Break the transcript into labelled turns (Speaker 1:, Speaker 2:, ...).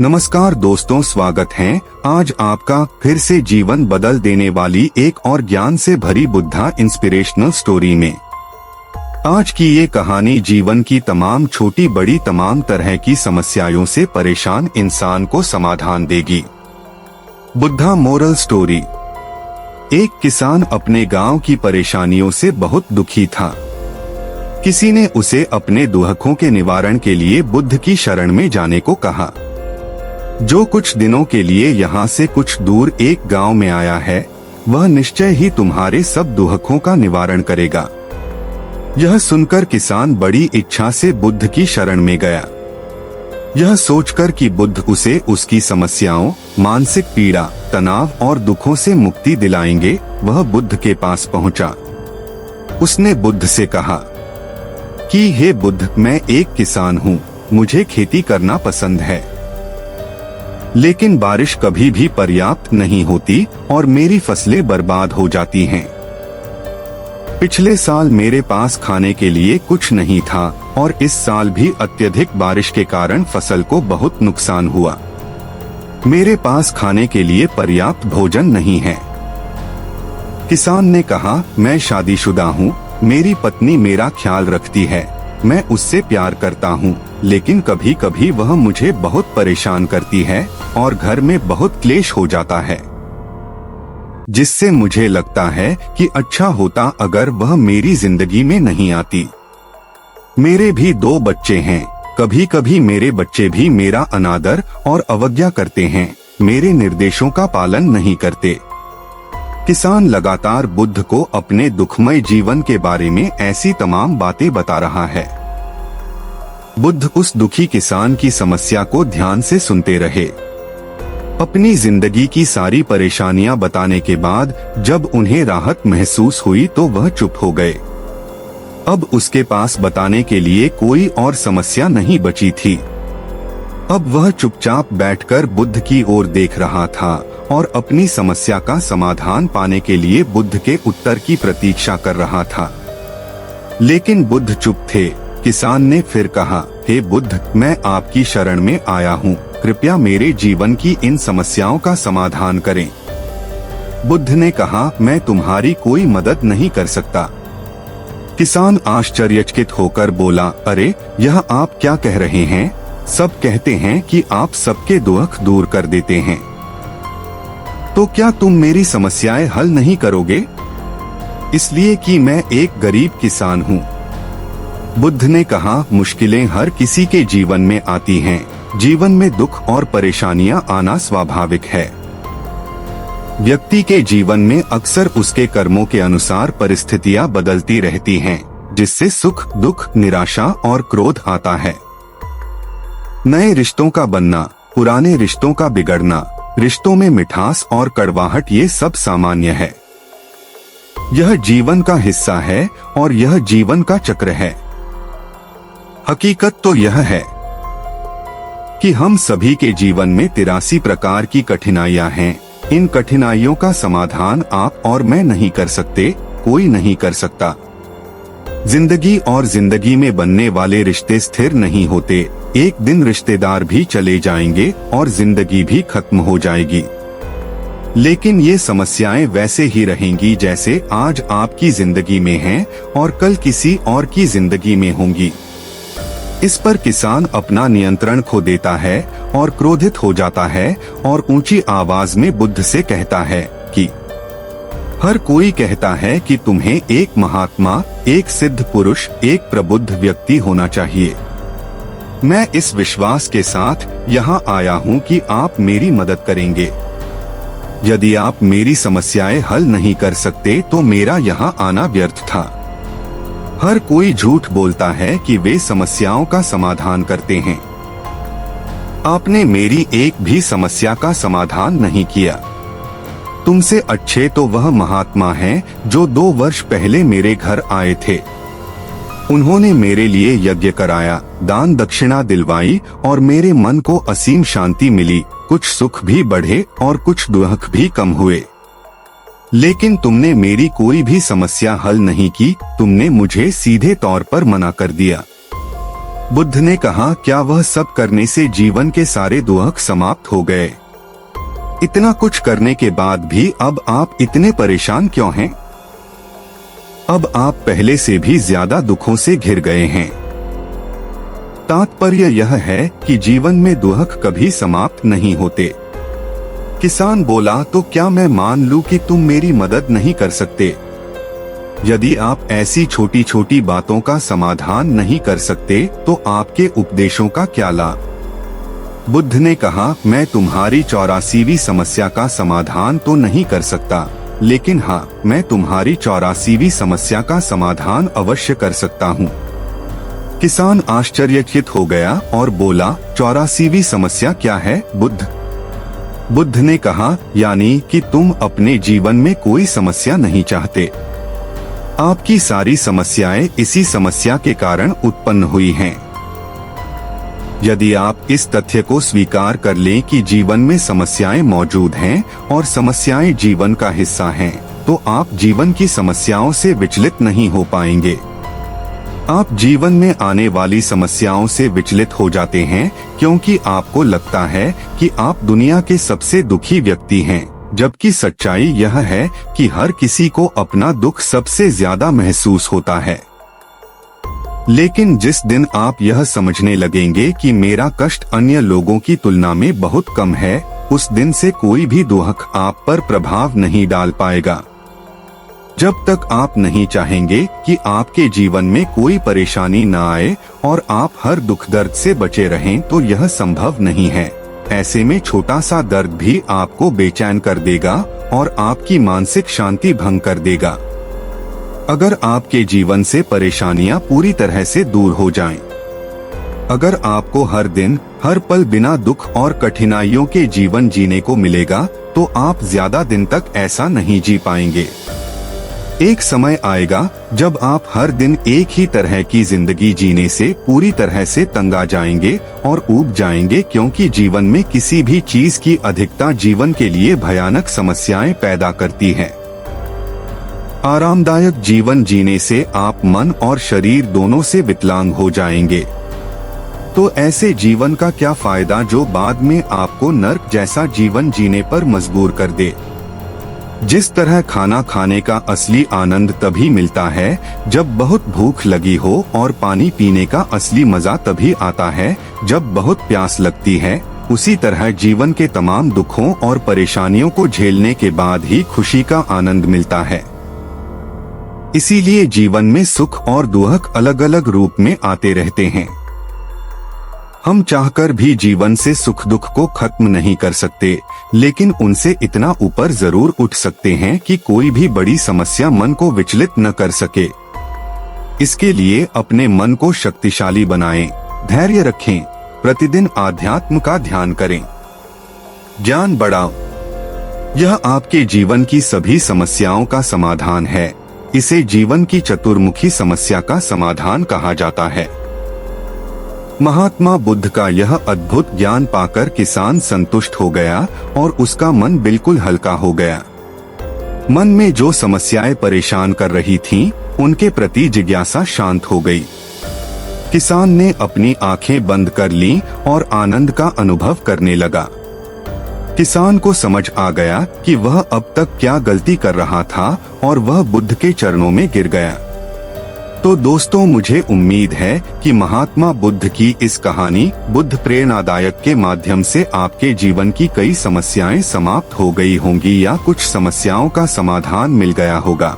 Speaker 1: नमस्कार दोस्तों, स्वागत है आज आपका फिर से जीवन बदल देने वाली एक और ज्ञान से भरी बुद्धा इंस्पिरेशनल स्टोरी में। आज की ये कहानी जीवन की तमाम छोटी बड़ी तमाम तरह की समस्याओं से परेशान इंसान को समाधान देगी। Buddha moral story. एक किसान अपने गांव की परेशानियों से बहुत दुखी था। किसी ने उसे अपने दुखों के निवारण के लिए बुद्ध की शरण में जाने को कहा। जो कुछ दिनों के लिए यहाँ से कुछ दूर एक गांव में आया है, वह निश्चय ही तुम्हारे सब दुखों का निवारण करेगा। यह सुनकर किसान बड़ी इच्छा से बुद्ध की शरण में गया। यह सोचकर कि बुद्ध उसे उसकी समस्याओं, मानसिक पीड़ा, तनाव और दुखों से मुक्ति दिलाएंगे, वह बुद्ध के पास पहुंचा। उसने बुद्ध से कहा कि हे बुद्ध, मैं एक किसान हूँ, मुझे खेती करना पसंद है, लेकिन बारिश कभी भी पर्याप्त नहीं होती और मेरी फसलें बर्बाद हो जाती हैं। पिछले साल मेरे पास खाने के लिए कुछ नहीं था और इस साल भी अत्यधिक बारिश के कारण फसल को बहुत नुकसान हुआ। मेरे पास खाने के लिए पर्याप्त भोजन नहीं है। किसान ने कहा, मैं शादीशुदा हूँ, मेरी पत्नी मेरा ख्याल रखती है, मैं उससे प्यार करता हूँ, लेकिन कभी कभी वह मुझे बहुत परेशान करती है और घर में बहुत क्लेश हो जाता है, जिससे मुझे लगता है कि अच्छा होता अगर वह मेरी जिंदगी में नहीं आती। मेरे भी 2 बच्चे हैं, कभी कभी मेरे बच्चे भी मेरा अनादर और अवज्ञा करते हैं, मेरे निर्देशों का पालन नहीं करते। किसान लगातार बुद्ध को अपने दुखमय जीवन के बारे में ऐसी तमाम बातें बता रहा है। बुद्ध उस दुखी किसान की समस्या को ध्यान से सुनते रहे। अपनी जिंदगी की सारी परेशानियां बताने के बाद जब उन्हें राहत महसूस हुई तो वह चुप हो गए। अब उसके पास बताने के लिए कोई और समस्या नहीं बची थी। अब वह चुपचाप बैठकर बुद्ध की ओर देख रहा था और अपनी समस्या का समाधान पाने के लिए बुद्ध के उत्तर की प्रतीक्षा कर रहा था। लेकिन बुद्ध चुप थे। किसान ने फिर कहा, हे बुद्ध, मैं आपकी शरण में आया हूँ, कृपया मेरे जीवन की इन समस्याओं का समाधान करें। बुद्ध ने कहा, मैं तुम्हारी कोई मदद नहीं कर सकता। किसान आश्चर्यचकित होकर बोला, अरे, यह आप क्या कह रहे हैं? सब कहते हैं कि आप सबके दुख दूर कर देते हैं, तो क्या तुम मेरी समस्याएं हल नहीं करोगे? इसलिए कि मैं एक गरीब किसान हूँ। बुद्ध ने कहा, मुश्किलें हर किसी के जीवन में आती हैं। जीवन में दुख और परेशानियां आना स्वाभाविक है। व्यक्ति के जीवन में अक्सर उसके कर्मों के अनुसार परिस्थितियां बदलती रहती हैं, जिससे सुख, दुख, निराशा और क्रोध आता है। नए रिश्तों का बनना, पुराने रिश्तों का बिगड़ना, रिश्तों में मिठास और कड़वाहट, ये सब सामान्य है। यह जीवन का हिस्सा है और यह जीवन का चक्र है। हकीकत तो यह है कि हम सभी के जीवन में 83 प्रकार की कठिनाइयां हैं। इन कठिनाइयों का समाधान आप और मैं नहीं कर सकते, कोई नहीं कर सकता। जिंदगी और जिंदगी में बनने वाले रिश्ते स्थिर नहीं होते। एक दिन रिश्तेदार भी चले जाएंगे और जिंदगी भी खत्म हो जाएगी। लेकिन ये समस्याएं वैसे ही रहेंगी जैसे आज आपकी जिंदगी में हैं और कल किसी और की जिंदगी में होंगी। इस पर किसान अपना नियंत्रण खो देता है और क्रोधित हो जाता है और ऊंची आवाज में बुद्ध से कहता है कि हर कोई कहता है कि तुम्हें एक महात्मा, एक सिद्ध पुरुष, एक प्रबुद्ध व्यक्ति होना चाहिए। मैं इस विश्वास के साथ यहाँ आया हूँ कि आप मेरी मदद करेंगे। यदि आप मेरी समस्याएं हल नहीं कर सकते तो मेरा यहाँ आना व्यर्थ था। हर कोई झूठ बोलता है कि वे समस्याओं का समाधान करते हैं। आपने मेरी एक भी समस्या का समाधान नहीं किया। तुमसे अच्छे तो वह महात्मा हैं जो 2 वर्ष पहले मेरे घर आए थे। उन्होंने मेरे लिए यज्ञ कराया, दान दक्षिणा दिलवाई और मेरे मन को असीम शांति मिली। कुछ सुख भी बढ़े और कुछ दुख भी कम हुए। लेकिन तुमने मेरी कोई भी समस्या हल नहीं की। तुमने मुझे सीधे तौर पर मना कर दिया। बुद्ध ने कहा, क्या वह सब करने से जीवन के सारे दुख समाप्त हो गए? इतना कुछ करने के बाद भी अब आप इतने परेशान क्यों हैं? अब आप पहले से भी ज्यादा दुखों से घिर गए हैं। तात्पर्य यह है कि जीवन में दुख कभी समाप्त नहीं होते। किसान बोला, तो क्या मैं मान लूं कि तुम मेरी मदद नहीं कर सकते? यदि आप ऐसी छोटी छोटी बातों का समाधान नहीं कर सकते तो आपके उपदेशों का क्या लाभ? बुद्ध ने कहा, मैं तुम्हारी 84वीं समस्या का समाधान तो नहीं कर सकता, लेकिन हाँ, मैं तुम्हारी 84वीं समस्या का समाधान अवश्य कर सकता हूँ। किसान आश्चर्यचकित हो गया और बोला, 84वीं समस्या क्या है बुद्ध? बुद्ध ने कहा, यानी कि तुम अपने जीवन में कोई समस्या नहीं चाहते। आपकी सारी समस्याएं इसी समस्या के कारण उत्पन्न हुई हैं। यदि आप इस तथ्य को स्वीकार कर लें कि जीवन में समस्याएं मौजूद हैं और समस्याएं जीवन का हिस्सा हैं, तो आप जीवन की समस्याओं से विचलित नहीं हो पाएंगे। आप जीवन में आने वाली समस्याओं से विचलित हो जाते हैं क्योंकि आपको लगता है कि आप दुनिया के सबसे दुखी व्यक्ति हैं, जबकि सच्चाई यह है कि हर किसी को अपना दुख सबसे ज्यादा महसूस होता है। लेकिन जिस दिन आप यह समझने लगेंगे कि मेरा कष्ट अन्य लोगों की तुलना में बहुत कम है, उस दिन से कोई भी दुख आप पर प्रभाव नहीं डाल पाएगा। जब तक आप नहीं चाहेंगे कि आपके जीवन में कोई परेशानी न आए और आप हर दुख दर्द से बचे रहें, तो यह संभव नहीं है। ऐसे में छोटा सा दर्द भी आपको बेचैन कर देगा और आपकी मानसिक शांति भंग कर देगा। अगर आपके जीवन से परेशानियां पूरी तरह से दूर हो जाएं, अगर आपको हर दिन हर पल बिना दुख और कठिनाइयों के जीवन जीने को मिलेगा, तो आप ज्यादा दिन तक ऐसा नहीं जी पाएंगे। एक समय आएगा जब आप हर दिन एक ही तरह की जिंदगी जीने से पूरी तरह से तंग आ जाएंगे और ऊब जाएंगे, क्योंकि जीवन में किसी भी चीज की अधिकता जीवन के लिए भयानक समस्याएं पैदा करती है। आरामदायक जीवन जीने से आप मन और शरीर दोनों से विकलांग हो जाएंगे। तो ऐसे जीवन का क्या फायदा जो बाद में आपको नर्क जैसा जीवन जीने पर मजबूर कर दे। जिस तरह खाना खाने का असली आनंद तभी मिलता है जब बहुत भूख लगी हो और पानी पीने का असली मजा तभी आता है जब बहुत प्यास लगती है, उसी तरह जीवन के तमाम दुखों और परेशानियों को झेलने के बाद ही खुशी का आनंद मिलता है। इसीलिए जीवन में सुख और दुख अलग अलग रूप में आते रहते हैं। हम चाहकर भी जीवन से सुख दुख को खत्म नहीं कर सकते, लेकिन उनसे इतना ऊपर जरूर उठ सकते हैं कि कोई भी बड़ी समस्या मन को विचलित न कर सके। इसके लिए अपने मन को शक्तिशाली बनाएं, धैर्य रखें, प्रतिदिन आध्यात्म का ध्यान करें, ज्ञान बढ़ाओ। यह आपके जीवन की सभी समस्याओं का समाधान है। इसे जीवन की चतुर्मुखी समस्या का समाधान कहा जाता है। महात्मा बुद्ध का यह अद्भुत ज्ञान पाकर किसान संतुष्ट हो गया और उसका मन बिल्कुल हल्का हो गया। मन में जो समस्याएं परेशान कर रही थीं, उनके प्रति जिज्ञासा शांत हो गई। किसान ने अपनी आंखें बंद कर लीं और आनंद का अनुभव करने लगा। किसान को समझ आ गया कि वह अब तक क्या गलती कर रहा था और वह बुद्ध के चरणों में गिर गया। तो दोस्तों, मुझे उम्मीद है कि महात्मा बुद्ध की इस कहानी बुद्ध प्रेरणादायक के माध्यम से आपके जीवन की कई समस्याएं समाप्त हो गई होंगी या कुछ समस्याओं का समाधान मिल गया होगा।